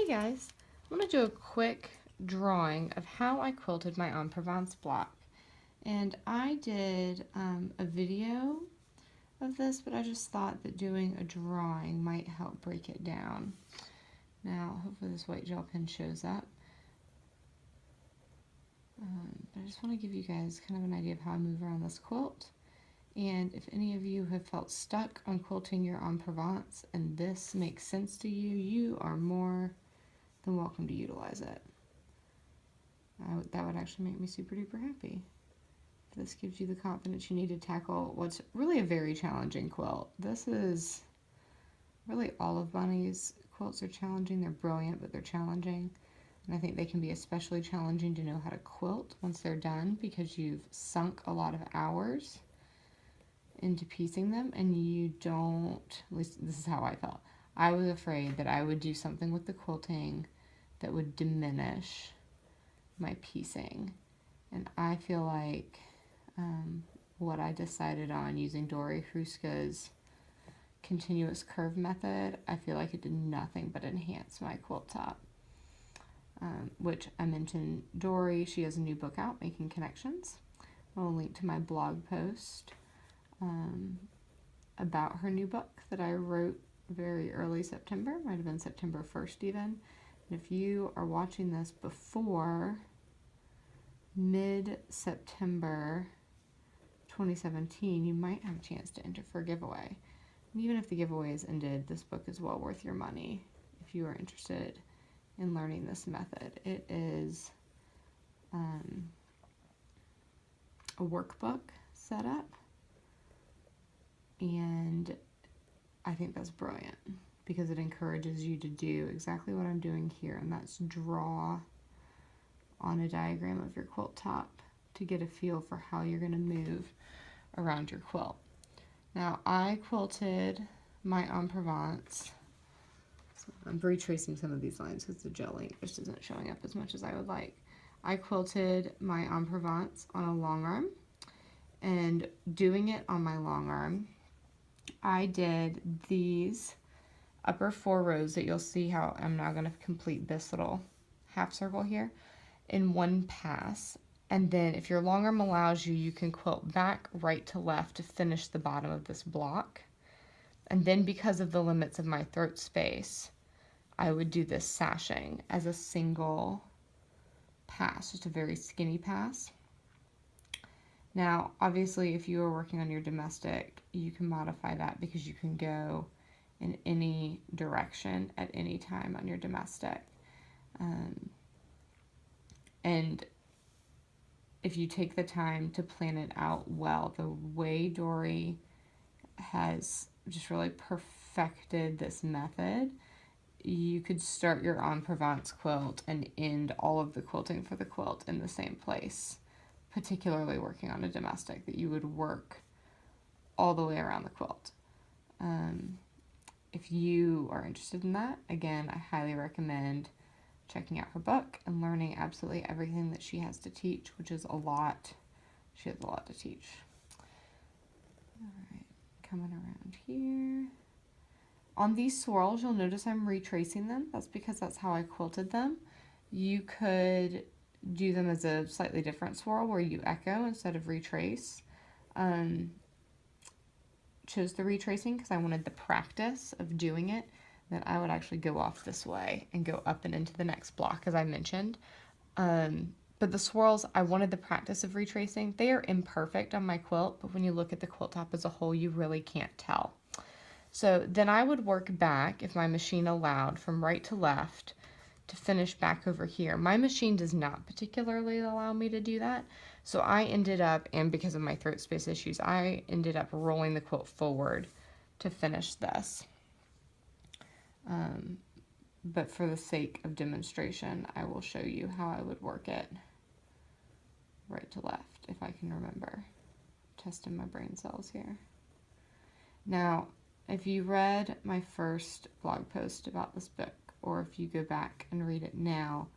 guys, I want to do a quick drawing of how I quilted my En Provence block. And I did a video of this, but I just thought that doing a drawing might help break it down. Now, hopefully this white gel pen shows up. But I just want to give you guys kind of an idea of how I move around this quilt. And if any of you have felt stuck on quilting your En Provence and this makes sense to you, you are more than welcome to utilize it. That would actually make me super duper happy. This gives you the confidence you need to tackle what's really a very challenging quilt. This is really all of Bunny's quilts are challenging. They're brilliant, but they're challenging. And I think they can be especially challenging to know how to quilt once they're done because you've sunk a lot of hours into piecing them and you don't, at least this is how I felt. I was afraid that I would do something with the quilting that would diminish my piecing. And I feel like what I decided on using Dory Hruska's continuous curve method, I feel like it did nothing but enhance my quilt top. Which I mentioned Dory, she has a new book out, Making Connections. I'll link to my blog post about her new book that I wrote very early September, might have been September 1st even. And if you are watching this before mid-September 2017, you might have a chance to enter for a giveaway. And even if the giveaway is ended, this book is well worth your money if you are interested in learning this method. It is a workbook setup, and I think that's brilliant because it encourages you to do exactly what I'm doing here, and that's draw on a diagram of your quilt top to get a feel for how you're going to move around your quilt. Now, I quilted my En Provence. So I'm retracing some of these lines because the gel ink just isn't showing up as much as I would like. I quilted my En Provence on a long arm, and doing it on my long arm, I did these upper 4 rows that you'll see how I'm now going to complete this little half circle here in one pass. And then if your long arm allows you, you can quilt back, right to left to finish the bottom of this block. And then because of the limits of my throat space, I would do this sashing as a single pass, just a very skinny pass. Now, obviously, if you are working on your domestic, you can modify that because you can go in any direction at any time on your domestic. And if you take the time to plan it out well, the way Dory has just really perfected this method, you could start your En Provence quilt and end all of the quilting for the quilt in the same place, particularly working on a domestic, that you would work all the way around the quilt. If you are interested in that, again, I highly recommend checking out her book and learning absolutely everything that she has to teach, which is a lot. She has a lot to teach. All right, coming around here. On these swirls, you'll notice I'm retracing them. That's because that's how I quilted them. You could do them as a slightly different swirl where you echo instead of retrace. Chose the retracing because I wanted the practice of doing it. Then I would actually go off this way and go up and into the next block, as I mentioned. But the swirls, I wanted the practice of retracing. They are imperfect on my quilt, but when you look at the quilt top as a whole, you really can't tell. So then I would work back, if my machine allowed, from right to left to finish back over here. My machine does not particularly allow me to do that. So I ended up, and because of my throat space issues, I ended up rolling the quilt forward to finish this. But for the sake of demonstration, I will show you how I would work it right to left, if I can remember. Testing my brain cells here. Now, if you read my first blog post about this book, or if you go back and read it now,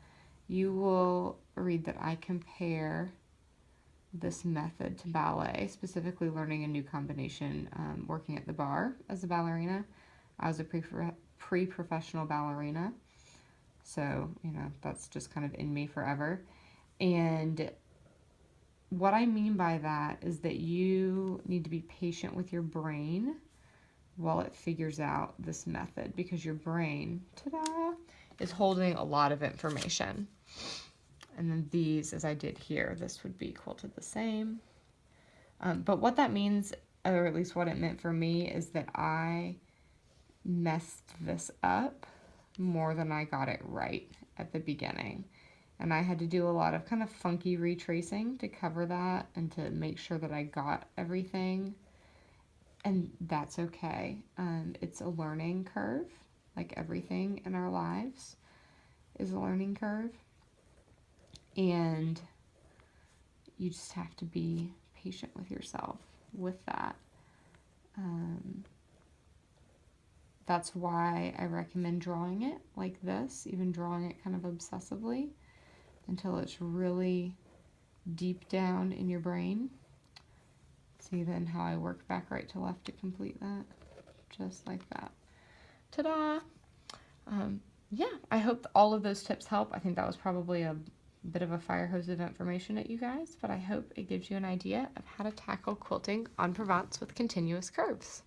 you will read that I compare this method to ballet, specifically learning a new combination, working at the bar as a ballerina. I was a pre-professional ballerina. So, you know, that's just kind of in me forever. And what I mean by that is that you need to be patient with your brain while it figures out this method, because your brain, ta-da, is holding a lot of information. And then these, as I did here, this would be quilted the same. But what that means, or at least what it meant for me, is that I messed this up more than I got it right at the beginning. And I had to do a lot of kind of funky retracing to cover that and to make sure that I got everything. And that's okay. It's a learning curve, like everything in our lives is a learning curve. And you just have to be patient with yourself with that. That's why I recommend drawing it like this, even drawing it kind of obsessively until it's really deep down in your brain. See then how I work back right to left to complete that, just like that. Ta-da! Yeah, I hope all of those tips help. I think that was probably a bit of a fire hose of information at you guys, but I hope it gives you an idea of how to tackle quilting en Provence with continuous curves.